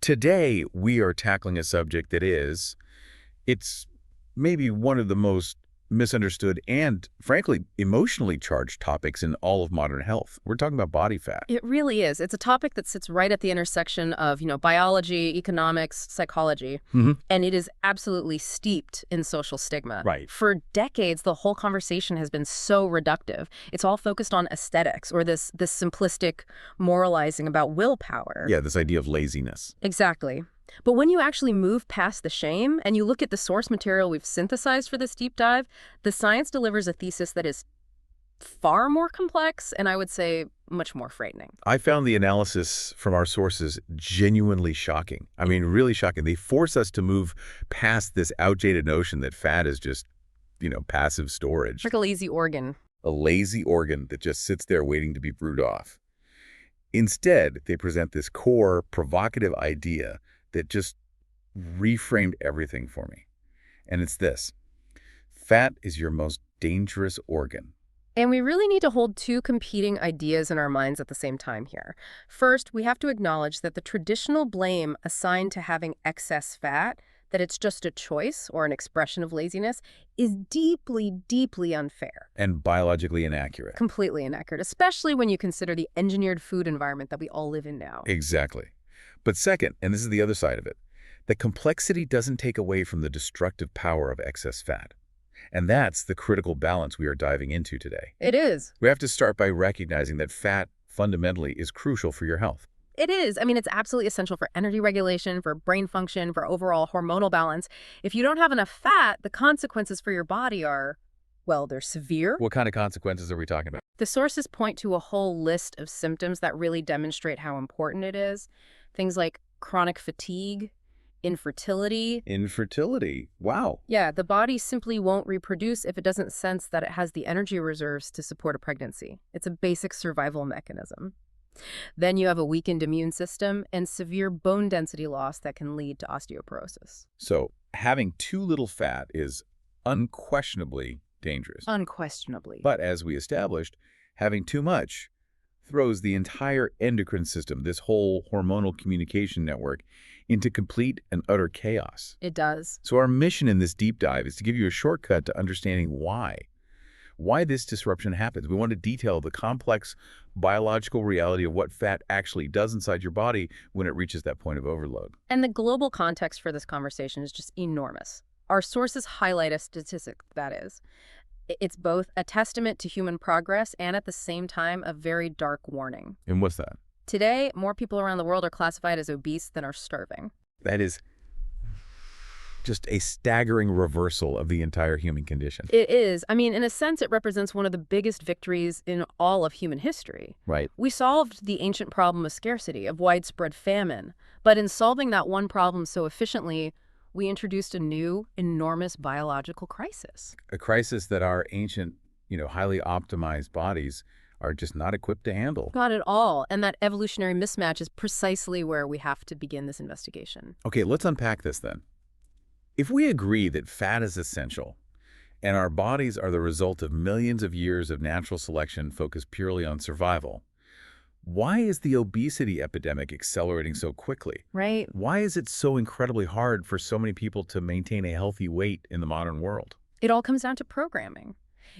Today, we are tackling a subject it's maybe one of the most misunderstood and, frankly, emotionally charged topics in all of modern health. We're talking about body fat. It really is. It's a topic that sits right at the intersection of, biology, economics, psychology, hmm and it is absolutely steeped in social stigma. Right. For decades, the whole conversation has been so reductive. It's all focused on aesthetics or this simplistic moralizing about willpower. Yeah, this idea of laziness. Exactly. But when you actually move past the shame and you look at the source material we've synthesized for this deep dive, the science delivers a thesis that is far more complex and I would say much more frightening. I found the analysis from our sources genuinely shocking. I mean, really shocking. They force us to move past this outdated notion that fat is just, passive storage. Like a lazy organ. A lazy organ that just sits there waiting to be brewed off. Instead, they present this core, provocative idea that just reframed everything for me. And it's this: fat is your most dangerous organ. And we really need to hold two competing ideas in our minds at the same time here. First, we have to acknowledge that the traditional blame assigned to having excess fat, that it's just a choice or an expression of laziness, is deeply, deeply unfair. And biologically inaccurate. Completely inaccurate, especially when you consider the engineered food environment that we all live in now. Exactly. But second, and this is the other side of it, the complexity doesn't take away from the destructive power of excess fat. And that's the critical balance we are diving into today. It is. We have to start by recognizing that fat fundamentally is crucial for your health. It is. I mean, it's absolutely essential for energy regulation, for brain function, for overall hormonal balance. If you don't have enough fat, the consequences for your body are, well, they're severe. What kind of consequences are we talking about? The sources point to a whole list of symptoms that really demonstrate how important it is. Things like chronic fatigue, infertility. Infertility. Wow. Yeah, the body simply won't reproduce if it doesn't sense that it has the energy reserves to support a pregnancy. It's a basic survival mechanism. Then you have a weakened immune system and severe bone density loss that can lead to osteoporosis. So having too little fat is unquestionably dangerous. Unquestionably. But as we established, having too much throws the entire endocrine system, this whole hormonal communication network, into complete and utter chaos. It does. So our mission in this deep dive is to give you a shortcut to understanding why this disruption happens. We want to detail the complex biological reality of what fat actually does inside your body when it reaches that point of overload. And the global context for this conversation is just enormous. Our sources highlight a statistic that is. It's both a testament to human progress and at the same time a very dark warning. And what's that? Today, more people around the world are classified as obese than are starving. That is just a staggering reversal of the entire human condition. It is. I mean, in a sense, it represents one of the biggest victories in all of human history. Right. We solved the ancient problem of scarcity, of widespread famine. But in solving that one problem so efficiently, we introduced a new, enormous biological crisis. A crisis that our ancient, highly optimized bodies are just not equipped to handle. Not at all. And that evolutionary mismatch is precisely where we have to begin this investigation. Okay, let's unpack this then. If we agree that fat is essential, and our bodies are the result of millions of years of natural selection focused purely on survival, why is the obesity epidemic accelerating so quickly? Right. Why is it so incredibly hard for so many people to maintain a healthy weight in the modern world? It all comes down to programming.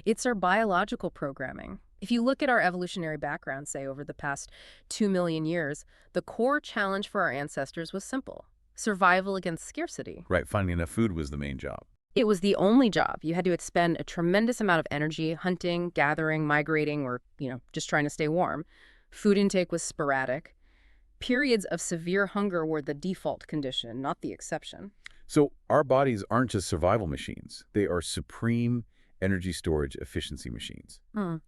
It's our biological programming. If you look at our evolutionary background, say, over the past 2 million years, the core challenge for our ancestors was simple: survival against scarcity. Right, finding enough food was the main job. It was the only job. You had to expend a tremendous amount of energy hunting, gathering, migrating, or, just trying to stay warm. Food intake was sporadic. Periods of severe hunger were the default condition, not the exception. So our bodies aren't just survival machines. They are supreme energy storage efficiency machines.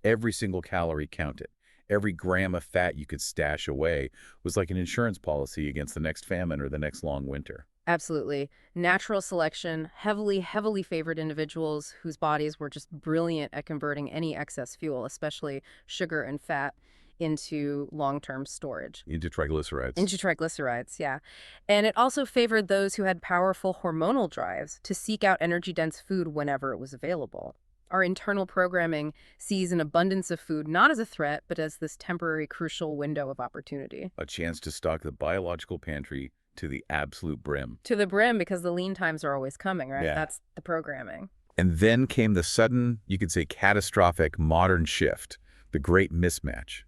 Every single calorie counted. Every gram of fat you could stash away was like an insurance policy against the next famine or the next long winter. Absolutely. Natural selection, heavily, heavily favored individuals whose bodies were just brilliant at converting any excess fuel, especially sugar and fat, into long-term storage. Into triglycerides. Into triglycerides, yeah. And it also favored those who had powerful hormonal drives to seek out energy-dense food whenever it was available. Our internal programming sees an abundance of food not as a threat, but as this temporary crucial window of opportunity. A chance to stock the biological pantry to the absolute brim. To the brim, because the lean times are always coming, right? Yeah. That's the programming. And then came the sudden, you could say catastrophic modern shift, the great mismatch.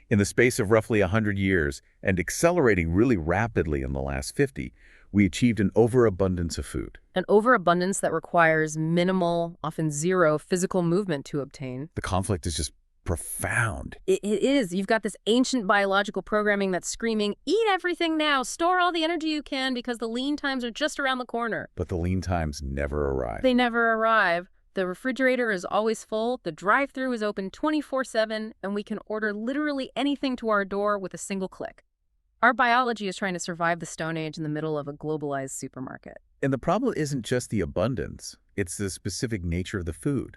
In the space of roughly 100 years, and accelerating really rapidly in the last 50, we achieved an overabundance of food. An overabundance that requires minimal, often zero, physical movement to obtain. The conflict is just profound. It is. You've got this ancient biological programming that's screaming, eat everything now, store all the energy you can because the lean times are just around the corner. But the lean times never arrive. They never arrive. The refrigerator is always full, the drive-thru is open 24/7, and we can order literally anything to our door with a single click. Our biology is trying to survive the Stone Age in the middle of a globalized supermarket. And the problem isn't just the abundance, it's the specific nature of the food.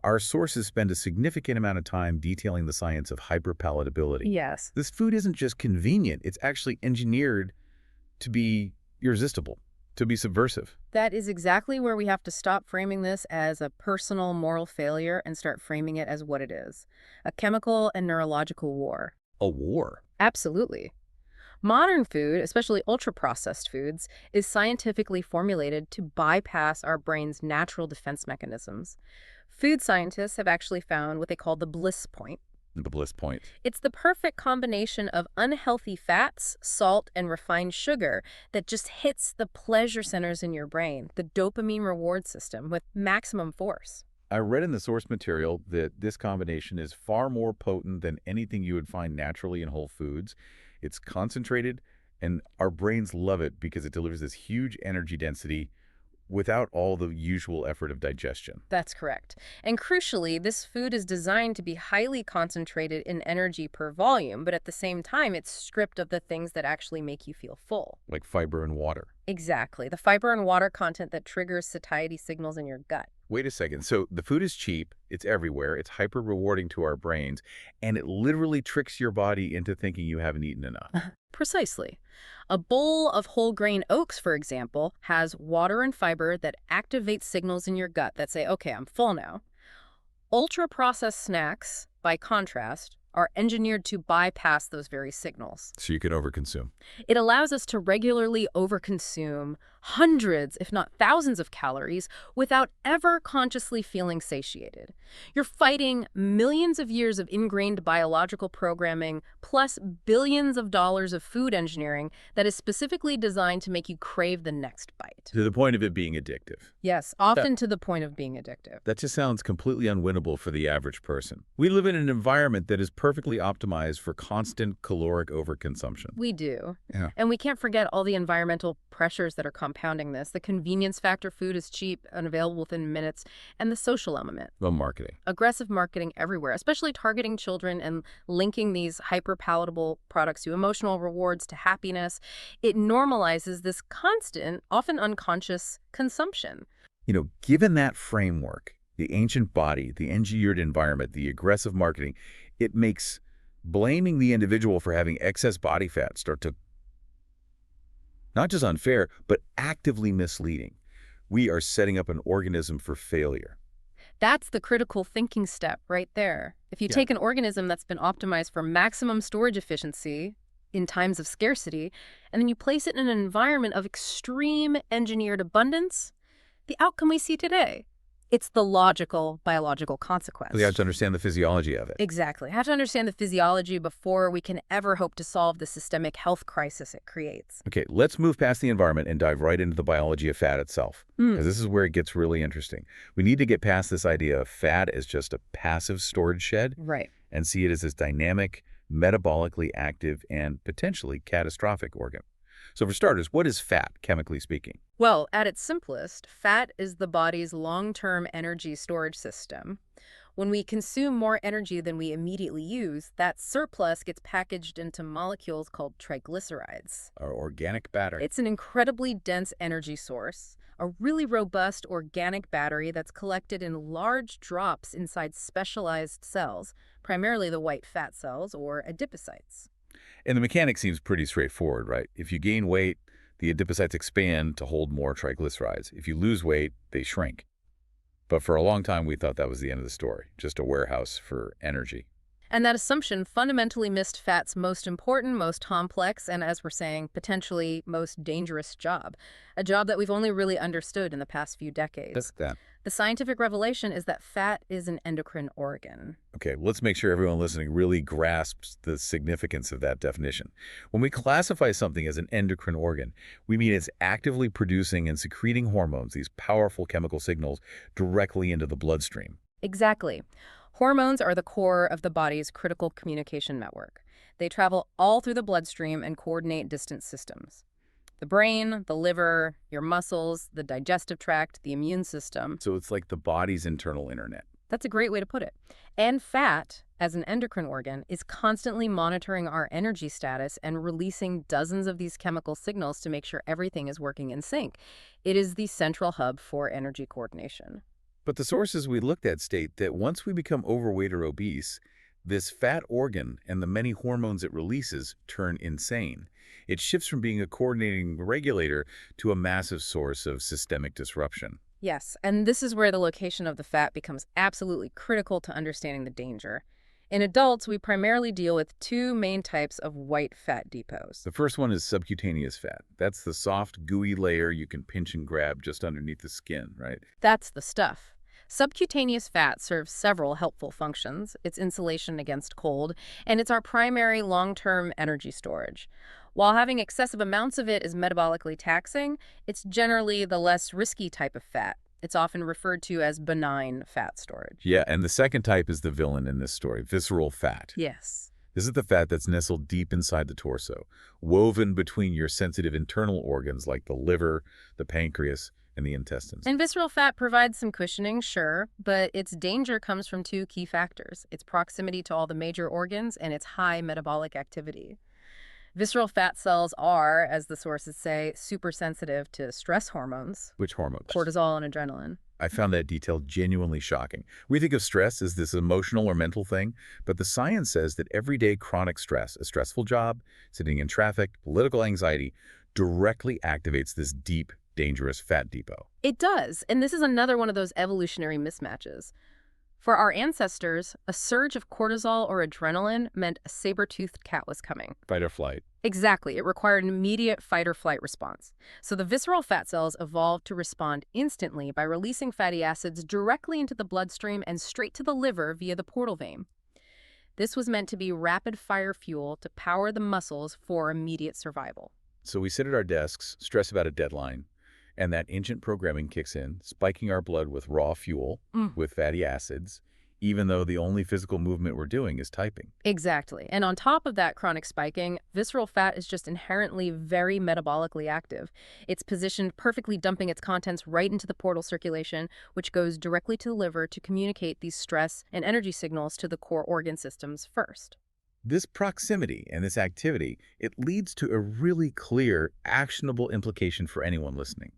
Our sources spend a significant amount of time detailing the science of hyperpalatability. Yes. This food isn't just convenient, it's actually engineered to be irresistible, to be subversive. That is exactly where we have to stop framing this as a personal moral failure and start framing it as what it is, a chemical and neurological war. A war. Absolutely. Modern food, especially ultra-processed foods, is scientifically formulated to bypass our brain's natural defense mechanisms. Food scientists have actually found what they call the bliss point. The bliss point. It's the perfect combination of unhealthy fats, salt, and refined sugar that just hits the pleasure centers in your brain, the dopamine reward system, with maximum force. I read in the source material that this combination is far more potent than anything you would find naturally in whole foods. It's concentrated, and our brains love it because it delivers this huge energy density without all the usual effort of digestion. That's correct. And crucially, this food is designed to be highly concentrated in energy per volume, but at the same time, it's stripped of the things that actually make you feel full. Like fiber and water. Exactly. The fiber and water content that triggers satiety signals in your gut. Wait a second. So the food is cheap, it's everywhere, it's hyper rewarding to our brains, and it literally tricks your body into thinking you haven't eaten enough. Precisely. A bowl of whole grain oats, for example, has water and fiber that activate signals in your gut that say, okay, I'm full now. Ultra-processed snacks, by contrast, are engineered to bypass those very signals. So you can overconsume. It allows us to regularly overconsume hundreds, if not thousands of calories without ever consciously feeling satiated. You're fighting millions of years of ingrained biological programming plus billions of dollars of food engineering that is specifically designed to make you crave the next bite. To the point of it being addictive. Yes, often to the point of being addictive. That just sounds completely unwinnable for the average person. We live in an environment that is perfectly optimized for constant caloric overconsumption. We do. Yeah. And we can't forget all the environmental pressures that are compounding this. The convenience factor, food is cheap and available within minutes, and the social element. Well, marketing. Aggressive marketing everywhere, especially targeting children and linking these hyper-palatable products to emotional rewards, to happiness. It normalizes this constant, often unconscious consumption. You know, given that framework, the ancient body, the engineered environment, the aggressive marketing, it makes blaming the individual for having excess body fat start to not just unfair, but actively misleading. We are setting up an organism for failure. That's the critical thinking step right there. If you take an organism that's been optimized for maximum storage efficiency in times of scarcity, and then you place it in an environment of extreme engineered abundance, the outcome we see today. It's the logical biological consequence. We have to understand the physiology of it. Exactly. Have to understand the physiology before we can ever hope to solve the systemic health crisis it creates. Okay, let's move past the environment and dive right into the biology of fat itself, because this is where it gets really interesting. We need to get past this idea of fat as just a passive storage shed Right. and see it as this dynamic, metabolically active, and potentially catastrophic organ. So for starters, what is fat, chemically speaking? Well, at its simplest, fat is the body's long-term energy storage system. When we consume more energy than we immediately use, that surplus gets packaged into molecules called triglycerides. Our organic battery. It's an incredibly dense energy source, a really robust organic battery that's collected in large drops inside specialized cells, primarily the white fat cells or adipocytes. And the mechanics seems pretty straightforward, right? If you gain weight, the adipocytes expand to hold more triglycerides. If you lose weight, they shrink. But for a long time, we thought that was the end of the story, just a warehouse for energy. And that assumption fundamentally missed fat's most important, most complex, and as we're saying, potentially most dangerous job. A job that we've only really understood in the past few That's decades. that. The scientific revelation is that fat is an endocrine organ. Okay, let's make sure everyone listening really grasps the significance of that definition. When we classify something as an endocrine organ, we mean it's actively producing and secreting hormones, these powerful chemical signals, directly into the bloodstream. Exactly. Hormones are the core of the body's critical communication network. They travel all through the bloodstream and coordinate distant systems. The brain, the liver, your muscles, the digestive tract, the immune system. So it's like the body's internal internet. That's a great way to put it. And fat, as an endocrine organ, is constantly monitoring our energy status and releasing dozens of these chemical signals to make sure everything is working in sync. It is the central hub for energy coordination. But the sources we looked at state that once we become overweight or obese, this fat organ and the many hormones it releases turn insane. It shifts from being a coordinating regulator to a massive source of systemic disruption. Yes, and this is where the location of the fat becomes absolutely critical to understanding the danger. In adults, we primarily deal with two main types of white fat depots. The first one is subcutaneous fat. That's the soft, gooey layer you can pinch and grab just underneath the skin, right? That's the stuff. Subcutaneous fat serves several helpful functions. It's insulation against cold, and it's our primary long-term energy storage. While having excessive amounts of it is metabolically taxing, it's generally the less risky type of fat. It's often referred to as benign fat storage. Yeah, and the second type is the villain in this story, visceral fat. Yes. This is the fat that's nestled deep inside the torso, woven between your sensitive internal organs like the liver, the pancreas, and the intestines. And visceral fat provides some cushioning, sure, but its danger comes from two key factors: its proximity to all the major organs and its high metabolic activity. Visceral fat cells are, as the sources say, super sensitive to stress hormones, Which hormones? cortisol and adrenaline. I found that detail genuinely shocking. We think of stress as this emotional or mental thing, but the science says that everyday chronic stress, a stressful job, sitting in traffic, political anxiety, directly activates this deep, dangerous fat depot. It does, and this is another one of those evolutionary mismatches. For our ancestors, a surge of cortisol or adrenaline meant a saber-toothed cat was coming. Fight or flight. Exactly. It required an immediate fight or flight response. So the visceral fat cells evolved to respond instantly by releasing fatty acids directly into the bloodstream and straight to the liver via the portal vein. This was meant to be rapid-fire fuel to power the muscles for immediate survival. So we sit at our desks, stress about a deadline, and that ancient programming kicks in, spiking our blood with raw fuel, with fatty acids, even though the only physical movement we're doing is typing. Exactly. And on top of that chronic spiking, visceral fat is just inherently very metabolically active. It's positioned perfectly, dumping its contents right into the portal circulation, which goes directly to the liver to communicate these stress and energy signals to the core organ systems first. This proximity and this activity, it leads to a really clear, actionable implication for anyone listening.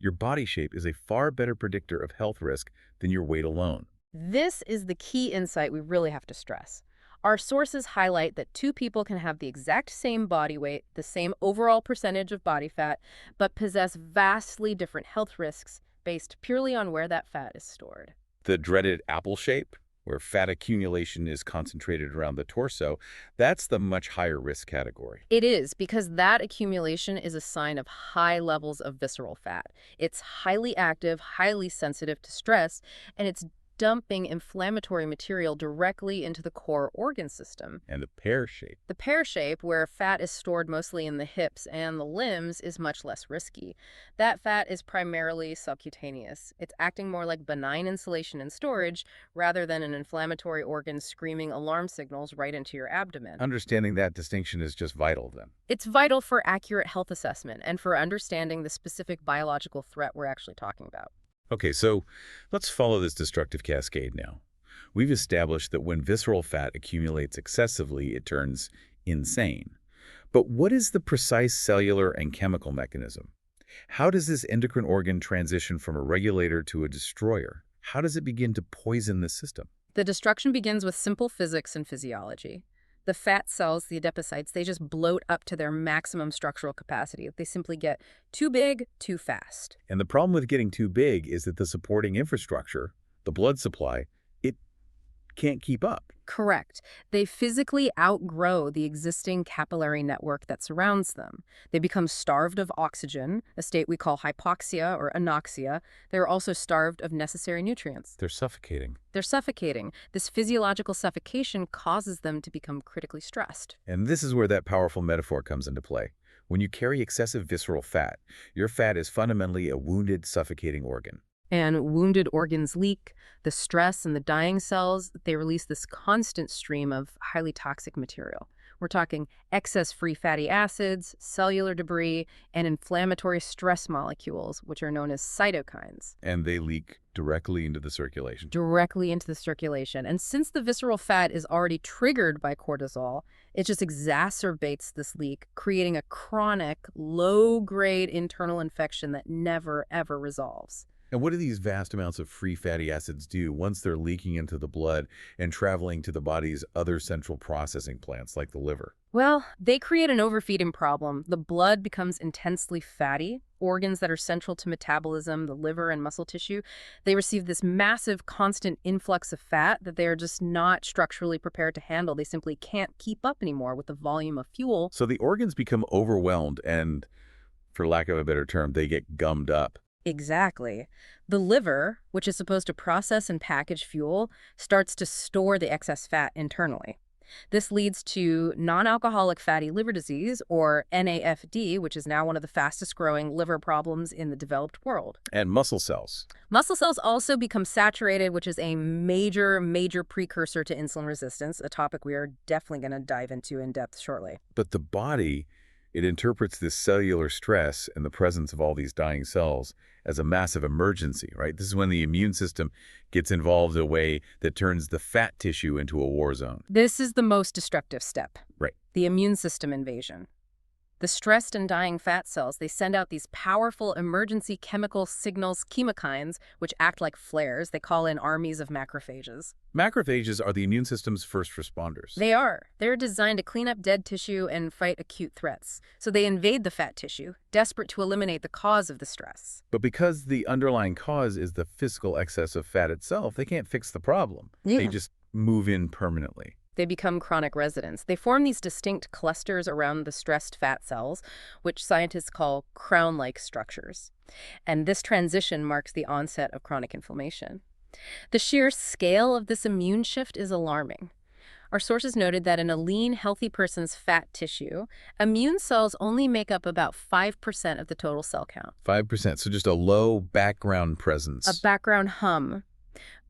Your body shape is a far better predictor of health risk than your weight alone. This is the key insight we really have to stress. Our sources highlight that two people can have the exact same body weight, the same overall percentage of body fat, but possess vastly different health risks based purely on where that fat is stored. The dreaded apple shape, where fat accumulation is concentrated around the torso, that's the much higher risk category. It is, because that accumulation is a sign of high levels of visceral fat. It's highly active, highly sensitive to stress, and it's dumping inflammatory material directly into the core organ system. And the pear shape. The pear shape, where fat is stored mostly in the hips and the limbs, is much less risky. That fat is primarily subcutaneous. It's acting more like benign insulation and storage rather than an inflammatory organ screaming alarm signals right into your abdomen. Understanding that distinction is just vital then. It's vital for accurate health assessment and for understanding the specific biological threat we're actually talking about. Okay, so let's follow this destructive cascade now. We've established that when visceral fat accumulates excessively, it turns insane. But what is the precise cellular and chemical mechanism? How does this endocrine organ transition from a regulator to a destroyer? How does it begin to poison the system? The destruction begins with simple physics and physiology. The fat cells, the adipocytes, they just bloat up to their maximum structural capacity. They simply get too big, too fast. And the problem with getting too big is that the supporting infrastructure, the blood supply, it can't keep up. Correct. They physically outgrow the existing capillary network that surrounds them. They become starved of oxygen, a state we call hypoxia or anoxia. They're also starved of necessary nutrients. They're suffocating. They're suffocating. This physiological suffocation causes them to become critically stressed. And this is where that powerful metaphor comes into play. When you carry excessive visceral fat, your fat is fundamentally a wounded, suffocating organ. And wounded organs leak. The stress and the dying cells, they release this constant stream of highly toxic material. We're talking excess free fatty acids, cellular debris, and inflammatory stress molecules, which are known as cytokines. And they leak directly into the circulation. Directly into the circulation. And since the visceral fat is already triggered by cortisol, it just exacerbates this leak, creating a chronic, low-grade internal infection that never, ever resolves. And what do these vast amounts of free fatty acids do once they're leaking into the blood and traveling to the body's other central processing plants, like the liver? Well, they create an overfeeding problem. The blood becomes intensely fatty. Organs that are central to metabolism, the liver and muscle tissue, they receive this massive, constant influx of fat that they are just not structurally prepared to handle. They simply can't keep up anymore with the volume of fuel. So the organs become overwhelmed and, for lack of a better term, they get gummed up. Exactly. The liver, which is supposed to process and package fuel, starts to store the excess fat internally. This leads to non-alcoholic fatty liver disease, or NAFD, which is now one of the fastest growing liver problems in the developed world. And muscle cells. Muscle cells also become saturated, which is a major, major precursor to insulin resistance, a topic we are definitely going to dive into in depth shortly. But the body, it interprets this cellular stress and the presence of all these dying cells as a massive emergency, right? This is when the immune system gets involved in a way that turns the fat tissue into a war zone. This is the most destructive step. Right. The immune system invasion. The stressed and dying fat cells, they send out these powerful emergency chemical signals, chemokines, which act like flares. They call in armies of macrophages. Macrophages are the immune system's first responders. They are. They're designed to clean up dead tissue and fight acute threats. So they invade the fat tissue, desperate to eliminate the cause of the stress. But because the underlying cause is the physical excess of fat itself, they can't fix the problem. They just move in permanently. They become chronic residents. They form these distinct clusters around the stressed fat cells, which scientists call crown-like structures. And this transition marks the onset of chronic inflammation. The sheer scale of this immune shift is alarming. Our sources noted that in a lean, healthy person's fat tissue, immune cells only make up about 5% of the total cell count. 5%, so just a low background presence. A background hum.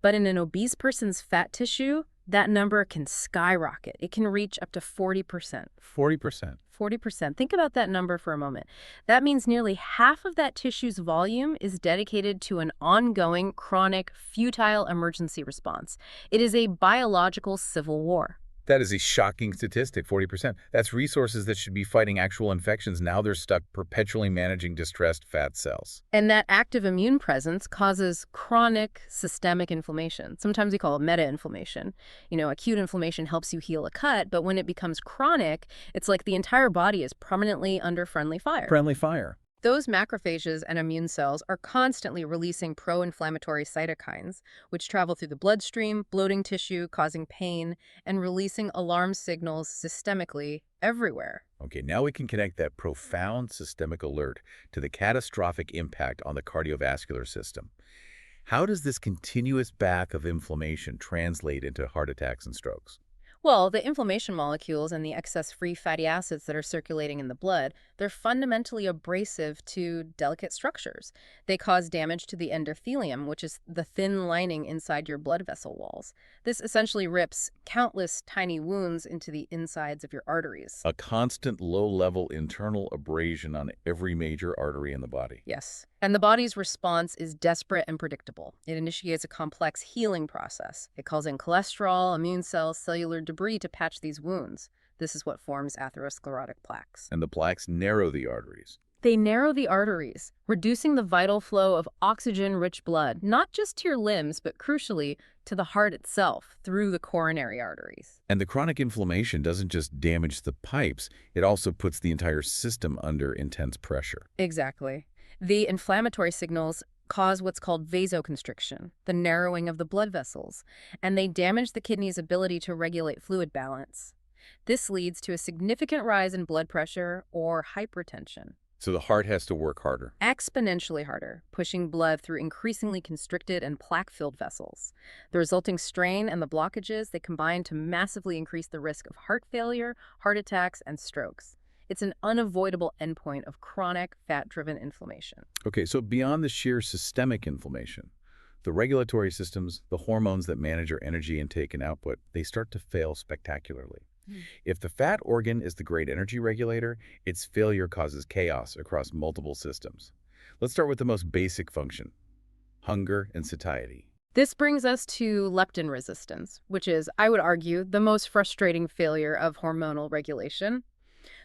But in an obese person's fat tissue, that number can skyrocket. It can reach up to 40%. 40%. 40%. Think about that number for a moment. That means nearly half of that tissue's volume is dedicated to an ongoing, chronic, futile emergency response. It is a biological civil war. That is a shocking statistic, 40%. That's resources that should be fighting actual infections. Now they're stuck perpetually managing distressed fat cells. And that active immune presence causes chronic systemic inflammation. Sometimes we call it meta-inflammation. You know, acute inflammation helps you heal a cut, but when it becomes chronic, it's like the entire body is permanently under friendly fire. Friendly fire. Those macrophages and immune cells are constantly releasing pro-inflammatory cytokines, which travel through the bloodstream, bloating tissue, causing pain, and releasing alarm signals systemically everywhere. Okay, now we can connect that profound systemic alert to the catastrophic impact on the cardiovascular system. How does this continuous back of inflammation translate into heart attacks and strokes? Well, the inflammation molecules and the excess free fatty acids that are circulating in the blood, they're fundamentally abrasive to delicate structures. They cause damage to the endothelium, which is the thin lining inside your blood vessel walls. This essentially rips countless tiny wounds into the insides of your arteries. A constant low-level internal abrasion on every major artery in the body. Yes. And the body's response is desperate and predictable. It initiates a complex healing process. It calls in cholesterol, immune cells, cellular debris to patch these wounds. This is what forms atherosclerotic plaques. And the plaques narrow the arteries. They narrow the arteries, reducing the vital flow of oxygen-rich blood, not just to your limbs, but crucially, to the heart itself, through the coronary arteries. And the chronic inflammation doesn't just damage the pipes, it also puts the entire system under intense pressure. Exactly. The inflammatory signals, cause what's called vasoconstriction, the narrowing of the blood vessels, and they damage the kidney's ability to regulate fluid balance. This leads to a significant rise in blood pressure or hypertension. So the heart has to work harder. Exponentially harder, pushing blood through increasingly constricted and plaque-filled vessels. The resulting strain and the blockages, they combine to massively increase the risk of heart failure, heart attacks, and strokes. It's an unavoidable endpoint of chronic fat-driven inflammation. Okay, so beyond the sheer systemic inflammation, the regulatory systems, the hormones that manage our energy intake and output, they start to fail spectacularly. If the fat organ is the great energy regulator, its failure causes chaos across multiple systems. Let's start with the most basic function, hunger and satiety. This brings us to leptin resistance, which is, I would argue, the most frustrating failure of hormonal regulation.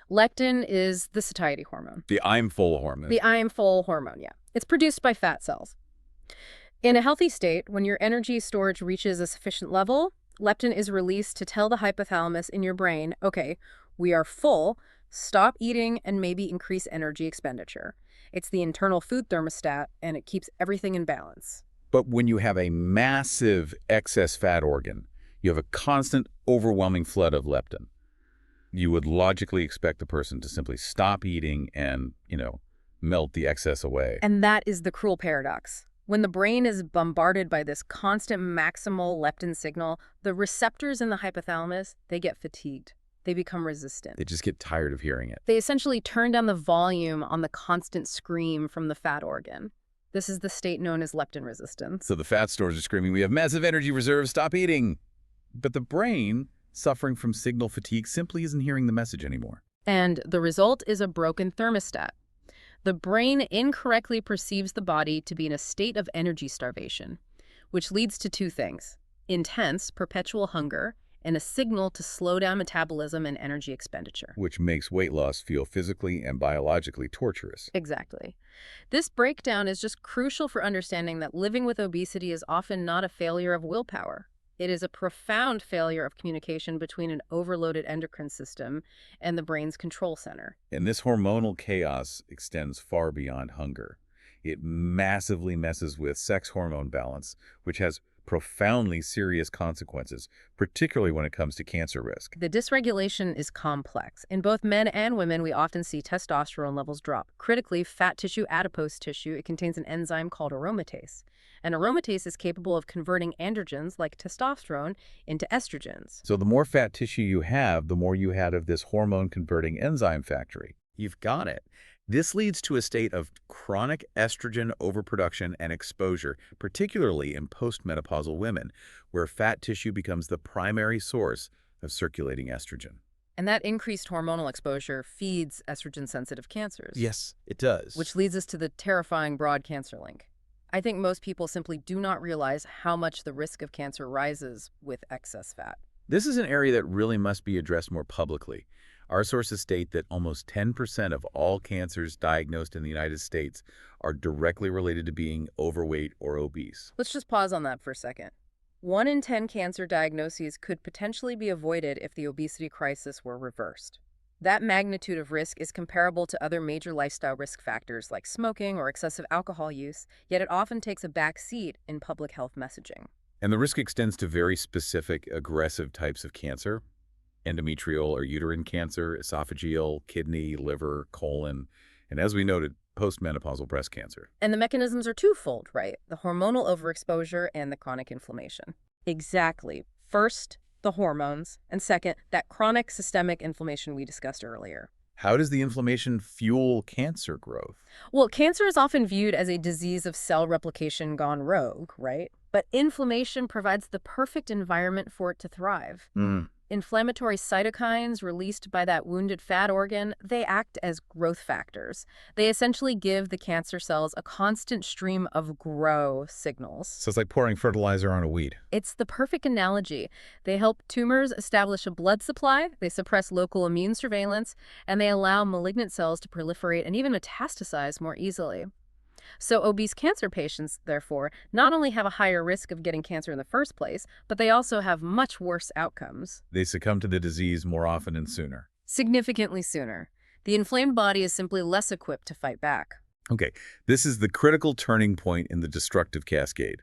Leptin is the satiety hormone. The I'm full hormone. The I'm full hormone, yeah. It's produced by fat cells. In a healthy state, when your energy storage reaches a sufficient level, leptin is released to tell the hypothalamus in your brain, okay, we are full, stop eating and maybe increase energy expenditure. It's the internal food thermostat, and it keeps everything in balance. But when you have a massive excess fat organ, you have a constant, overwhelming flood of leptin. You would logically expect the person to simply stop eating and, melt the excess away. And that is the cruel paradox. When the brain is bombarded by this constant maximal leptin signal, the receptors in the hypothalamus, they get fatigued. They become resistant. They just get tired of hearing it. They essentially turn down the volume on the constant scream from the fat organ. This is the state known as leptin resistance. So the fat stores are screaming, we have massive energy reserves, stop eating. But the brain, suffering from signal fatigue, simply isn't hearing the message anymore. And the result is a broken thermostat. The brain incorrectly perceives the body to be in a state of energy starvation, which leads to two things: intense, perpetual hunger, and a signal to slow down metabolism and energy expenditure. Which makes weight loss feel physically and biologically torturous. Exactly. This breakdown is just crucial for understanding that living with obesity is often not a failure of willpower. It is a profound failure of communication between an overloaded endocrine system and the brain's control center. And this hormonal chaos extends far beyond hunger. It massively messes with sex hormone balance, which has profoundly serious consequences, particularly when it comes to cancer risk. The dysregulation is complex. In both men and women, we often see testosterone levels drop. Critically, fat tissue, adipose tissue, it contains an enzyme called aromatase. And aromatase is capable of converting androgens like testosterone into estrogens. So the more fat tissue you have, the more you had of this hormone-converting enzyme factory. You've got it. This leads to a state of chronic estrogen overproduction and exposure, particularly in postmenopausal women, where fat tissue becomes the primary source of circulating estrogen. And that increased hormonal exposure feeds estrogen-sensitive cancers. Yes, it does. Which leads us to the terrifying broad cancer link. I think most people simply do not realize how much the risk of cancer rises with excess fat. This is an area that really must be addressed more publicly. Our sources state that almost 10% of all cancers diagnosed in the United States are directly related to being overweight or obese. Let's just pause on that for a second. 1 in 10 cancer diagnoses could potentially be avoided if the obesity crisis were reversed. That magnitude of risk is comparable to other major lifestyle risk factors like smoking or excessive alcohol use, yet it often takes a back seat in public health messaging. And the risk extends to very specific, aggressive types of cancer: endometrial or uterine cancer, esophageal, kidney, liver, colon, and as we noted, postmenopausal breast cancer. And the mechanisms are twofold, right? The hormonal overexposure and the chronic inflammation. Exactly. First, the hormones, and second, that chronic systemic inflammation we discussed earlier. How does the inflammation fuel cancer growth? Well, cancer is often viewed as a disease of cell replication gone rogue, right? But inflammation provides the perfect environment for it to thrive. Inflammatory cytokines released by that wounded fat organ, they act as growth factors. They essentially give the cancer cells a constant stream of grow signals. So it's like pouring fertilizer on a weed. It's the perfect analogy. They help tumors establish a blood supply, they suppress local immune surveillance, and they allow malignant cells to proliferate and even metastasize more easily. So obese cancer patients, therefore, not only have a higher risk of getting cancer in the first place, but they also have much worse outcomes. They succumb to the disease more often and sooner. Significantly sooner. The inflamed body is simply less equipped to fight back. Okay, this is the critical turning point in the destructive cascade.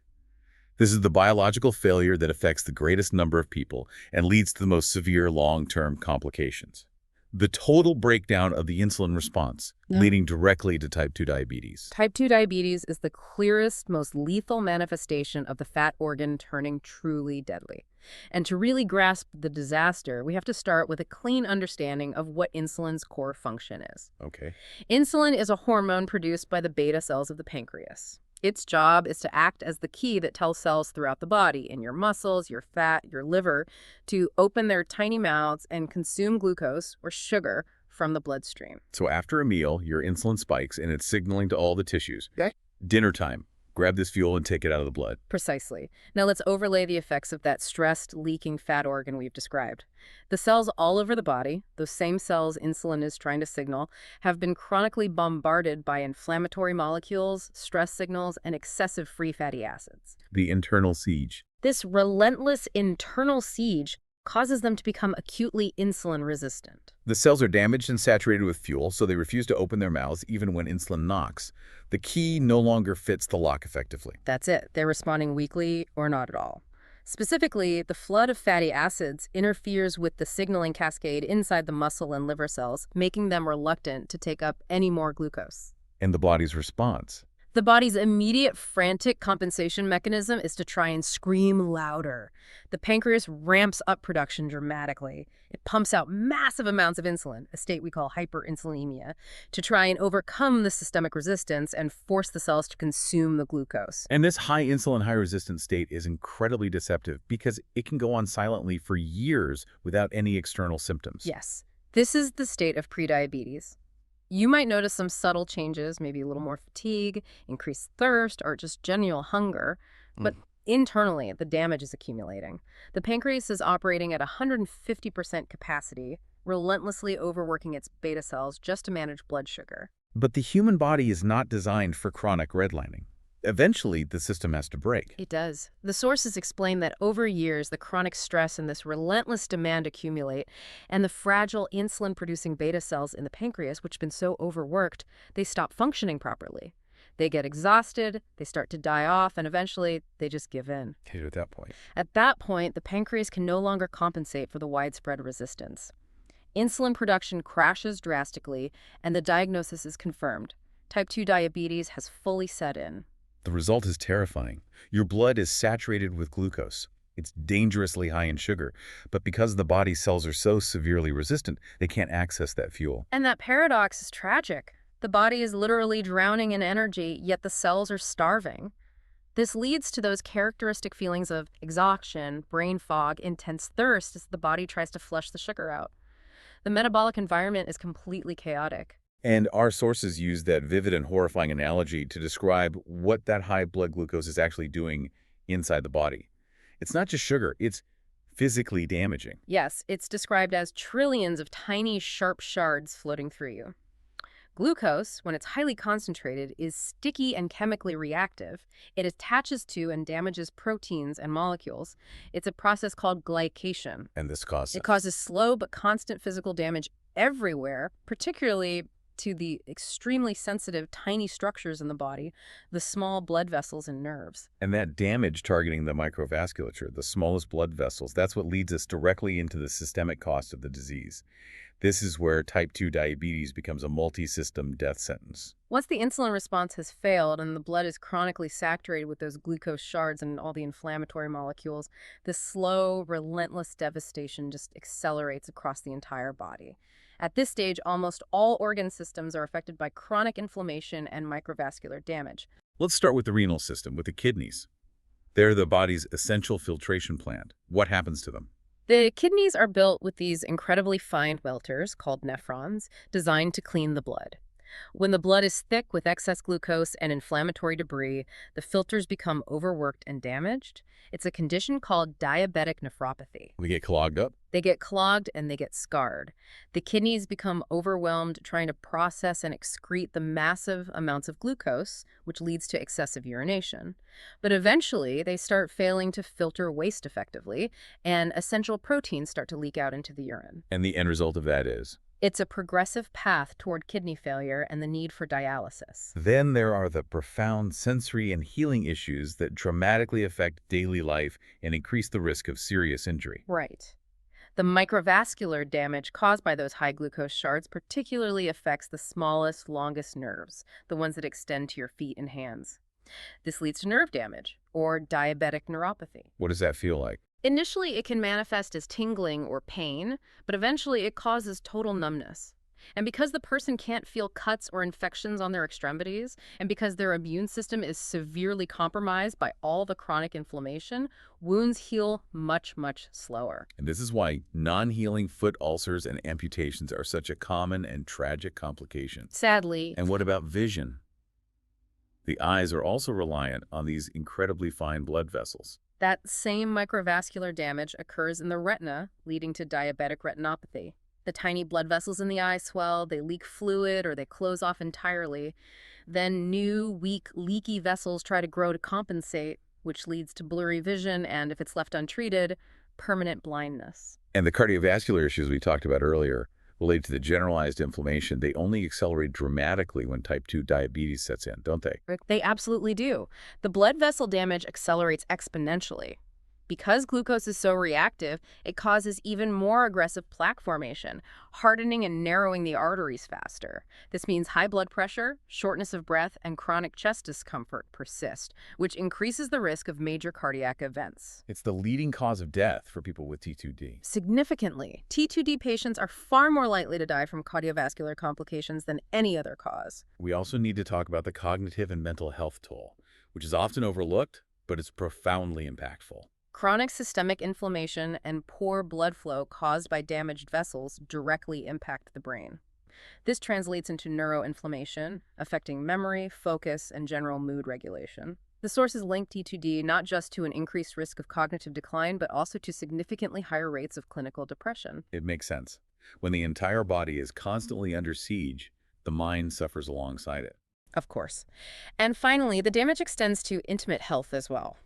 This is the biological failure that affects the greatest number of people and leads to the most severe long-term complications. The total breakdown of the insulin response, leading directly to type 2 diabetes. Type 2 diabetes is the clearest, most lethal manifestation of the fat organ turning truly deadly. And to really grasp the disaster, we have to start with a clean understanding of what insulin's core function is. Okay. Insulin is a hormone produced by the beta cells of the pancreas. Its job is to act as the key that tells cells throughout the body, in your muscles, your fat, your liver, to open their tiny mouths and consume glucose, or sugar, from the bloodstream. So after a meal, your insulin spikes and it's signaling to all the tissues. Okay. Dinner time. Grab this fuel and take it out of the blood. Precisely. Now let's overlay the effects of that stressed, leaking fat organ we've described. The cells all over the body, those same cells insulin is trying to signal, have been chronically bombarded by inflammatory molecules, stress signals, and excessive free fatty acids. The internal siege. This relentless internal siege causes them to become acutely insulin resistant. The cells are damaged and saturated with fuel, so they refuse to open their mouths even when insulin knocks. The key no longer fits the lock effectively. That's it. They're responding weakly or not at all. Specifically, the flood of fatty acids interferes with the signaling cascade inside the muscle and liver cells, making them reluctant to take up any more glucose. And the body's response? The body's immediate frantic compensation mechanism is to try and scream louder. The pancreas ramps up production dramatically. It pumps out massive amounts of insulin, a state we call hyperinsulinemia, to try and overcome the systemic resistance and force the cells to consume the glucose. And this high insulin, high resistance state is incredibly deceptive because it can go on silently for years without any external symptoms. Yes, this is the state of prediabetes. You might notice some subtle changes, maybe a little more fatigue, increased thirst, or just general hunger. But internally, the damage is accumulating. The pancreas is operating at 150% capacity, relentlessly overworking its beta cells just to manage blood sugar. But the human body is not designed for chronic redlining. Eventually, the system has to break. It does. The sources explain that over years, the chronic stress and this relentless demand accumulate, and the fragile insulin-producing beta cells in the pancreas, which have been so overworked, they stop functioning properly. They get exhausted, they start to die off, and eventually, they just give in. At that point. At that point, the pancreas can no longer compensate for the widespread resistance. Insulin production crashes drastically, and the diagnosis is confirmed. Type 2 diabetes has fully set in. The result is terrifying. Your blood is saturated with glucose. It's dangerously high in sugar, but because the body's cells are so severely resistant, they can't access that fuel. And that paradox is tragic. The body is literally drowning in energy, yet the cells are starving. This leads to those characteristic feelings of exhaustion, brain fog, intense thirst as the body tries to flush the sugar out. The metabolic environment is completely chaotic. And our sources use that vivid and horrifying analogy to describe what that high blood glucose is actually doing inside the body. It's not just sugar, it's physically damaging. Yes, it's described as trillions of tiny, sharp shards floating through you. Glucose, when it's highly concentrated, is sticky and chemically reactive. It attaches to and damages proteins and molecules. It's a process called glycation. And this causes... It causes slow but constant physical damage everywhere, particularly to the extremely sensitive tiny structures in the body, the small blood vessels and nerves. And that damage targeting the microvasculature, the smallest blood vessels, that's what leads us directly into the systemic cost of the disease. This is where type 2 diabetes becomes a multi-system death sentence. Once the insulin response has failed and the blood is chronically saturated with those glucose shards and all the inflammatory molecules, this slow, relentless devastation just accelerates across the entire body. At this stage, almost all organ systems are affected by chronic inflammation and microvascular damage. Let's start with the renal system, with the kidneys. They're the body's essential filtration plant. What happens to them? The kidneys are built with these incredibly fine welters called nephrons, designed to clean the blood. When the blood is thick with excess glucose and inflammatory debris, the filters become overworked and damaged. It's a condition called diabetic nephropathy. They get clogged up? They get clogged and they get scarred. The kidneys become overwhelmed trying to process and excrete the massive amounts of glucose, which leads to excessive urination. But eventually, they start failing to filter waste effectively, and essential proteins start to leak out into the urine. And the end result of that is? It's a progressive path toward kidney failure and the need for dialysis. Then there are the profound sensory and healing issues that dramatically affect daily life and increase the risk of serious injury. Right. The microvascular damage caused by those high glucose shards particularly affects the smallest, longest nerves, the ones that extend to your feet and hands. This leads to nerve damage, or diabetic neuropathy. What does that feel like? Initially, it can manifest as tingling or pain, but eventually it causes total numbness. And because the person can't feel cuts or infections on their extremities, and because their immune system is severely compromised by all the chronic inflammation, wounds heal much, much slower. And this is why non-healing foot ulcers and amputations are such a common and tragic complication. Sadly, And what about vision? The eyes are also reliant on these incredibly fine blood vessels. that same microvascular damage occurs in the retina, leading to diabetic retinopathy. The tiny blood vessels in the eye swell, they leak fluid, or they close off entirely. Then new, weak, leaky vessels try to grow to compensate, which leads to blurry vision and, if it's left untreated, permanent blindness. And the cardiovascular issues we talked about earlier, related to the generalized inflammation, they only accelerate dramatically when type 2 diabetes sets in, don't they? They absolutely do. The blood vessel damage accelerates exponentially. Because glucose is so reactive, it causes even more aggressive plaque formation, hardening and narrowing the arteries faster. This means high blood pressure, shortness of breath, and chronic chest discomfort persist, which increases the risk of major cardiac events. It's the leading cause of death for people with T2D. Significantly, T2D patients are far more likely to die from cardiovascular complications than any other cause. We also need to talk about the cognitive and mental health toll, which is often overlooked, but it's profoundly impactful. Chronic systemic inflammation and poor blood flow caused by damaged vessels directly impact the brain. This translates into neuroinflammation, affecting memory, focus, and general mood regulation. The sources link T2D not just to an increased risk of cognitive decline, but also to significantly higher rates of clinical depression. It makes sense. When the entire body is constantly under siege, the mind suffers alongside it. Of course. And finally, the damage extends to intimate health as well.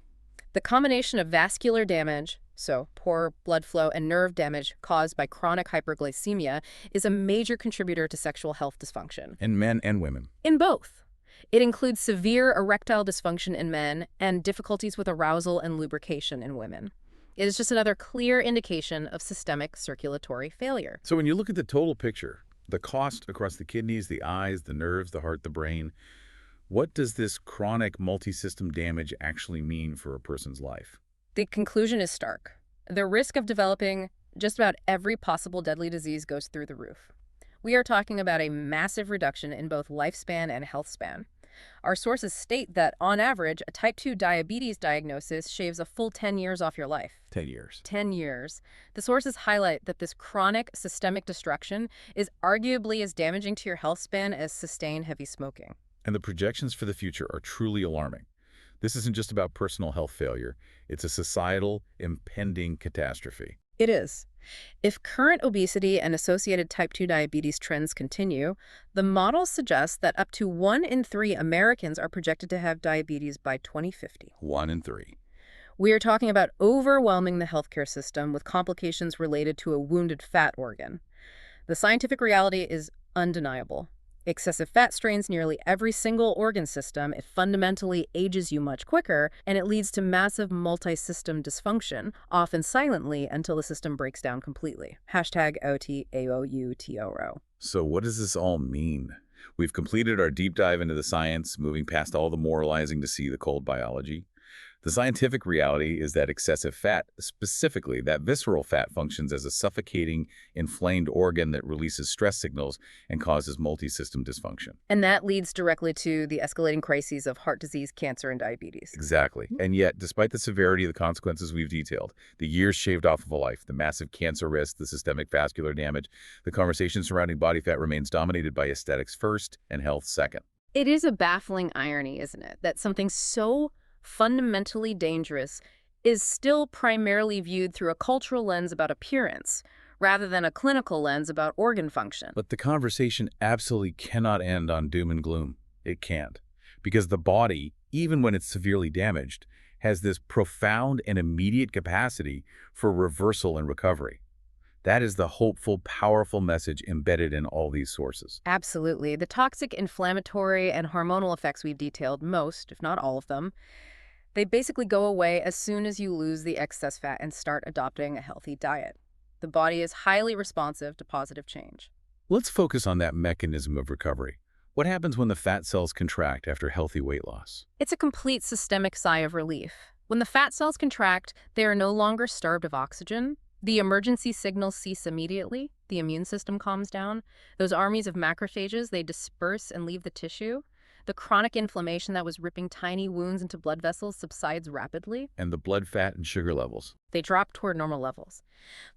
The combination of vascular damage, so poor blood flow, and nerve damage caused by chronic hyperglycemia is a major contributor to sexual health dysfunction. In men and women. In both. It includes severe erectile dysfunction in men and difficulties with arousal and lubrication in women. It is just another clear indication of systemic circulatory failure. So when you look at the total picture, the cost across the kidneys, the eyes, the nerves, the heart, the brain, what does this chronic multi-system damage actually mean for a person's life? The conclusion is stark. The risk of developing just about every possible deadly disease goes through the roof. We are talking about a massive reduction in both lifespan and health span. Our sources state that, on average, a type 2 diabetes diagnosis shaves a full 10 years off your life. 10 years. 10 years. The sources highlight that this chronic systemic destruction is arguably as damaging to your health span as sustained heavy smoking. And the projections for the future are truly alarming. This isn't just about personal health failure. It's a societal, impending catastrophe. It is. If current obesity and associated type 2 diabetes trends continue, the model suggests that up to 1 in 3 Americans are projected to have diabetes by 2050. 1 in 3. We are talking about overwhelming the healthcare system with complications related to a wounded fat organ. The scientific reality is undeniable. Excessive fat strains nearly every single organ system, it fundamentally ages you much quicker, and it leads to massive multi-system dysfunction, often silently until the system breaks down completely. Hashtag OTAOUTORO. So what does this all mean? We've completed our deep dive into the science, moving past all the moralizing to see the cold biology. The scientific reality is that excessive fat, specifically that visceral fat, functions as a suffocating, inflamed organ that releases stress signals and causes multi-system dysfunction. And that leads directly to the escalating crises of heart disease, cancer, and diabetes. Exactly. And yet, despite the severity of the consequences we've detailed, the years shaved off of a life, the massive cancer risk, the systemic vascular damage, the conversation surrounding body fat remains dominated by aesthetics first and health second. It is a baffling irony, isn't it, that something so fundamentally dangerous is still primarily viewed through a cultural lens about appearance, rather than a clinical lens about organ function. But the conversation absolutely cannot end on doom and gloom. It can't. Because the body, even when it's severely damaged, has this profound and immediate capacity for reversal and recovery. That is the hopeful, powerful message embedded in all these sources. Absolutely. The toxic, inflammatory, and hormonal effects we've detailed, most, if not all of them, they basically go away as soon as you lose the excess fat and start adopting a healthy diet. The body is highly responsive to positive change. Let's focus on that mechanism of recovery. What happens when the fat cells contract after healthy weight loss? It's a complete systemic sigh of relief. When the fat cells contract, they are no longer starved of oxygen. The emergency signals cease immediately. The immune system calms down. Those armies of macrophages, they disperse and leave the tissue. The chronic inflammation that was ripping tiny wounds into blood vessels subsides rapidly. And the blood fat and sugar levels. They drop toward normal levels.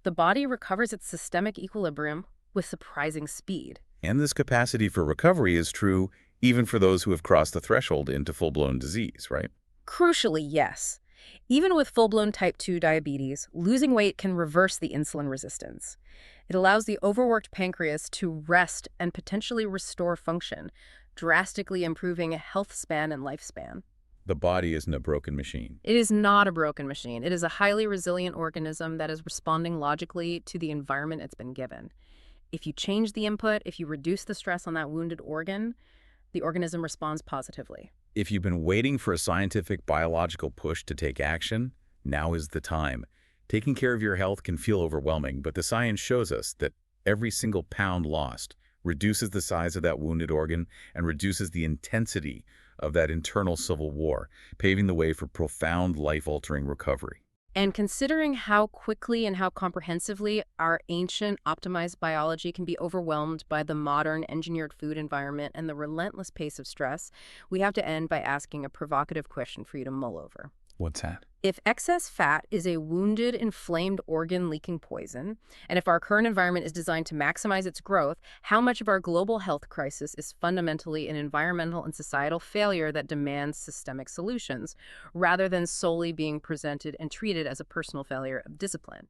The body recovers its systemic equilibrium with surprising speed. And this capacity for recovery is true even for those who have crossed the threshold into full-blown disease, right? Crucially, yes. Even with full-blown type 2 diabetes, losing weight can reverse the insulin resistance. It allows the overworked pancreas to rest and potentially restore function, drastically improving health span and lifespan. The body isn't a broken machine. It is not a broken machine. It is a highly resilient organism that is responding logically to the environment it's been given. If you change the input, if you reduce the stress on that wounded organ, the organism responds positively. If you've been waiting for a scientific biological push to take action, now is the time. Taking care of your health can feel overwhelming, but the science shows us that every single pound lost reduces the size of that wounded organ and reduces the intensity of that internal civil war, paving the way for profound life-altering recovery. And considering how quickly and how comprehensively our ancient optimized biology can be overwhelmed by the modern engineered food environment and the relentless pace of stress, we have to end by asking a provocative question for you to mull over. What's that? If excess fat is a wounded, inflamed organ leaking poison, and if our current environment is designed to maximize its growth, how much of our global health crisis is fundamentally an environmental and societal failure that demands systemic solutions, rather than solely being presented and treated as a personal failure of discipline?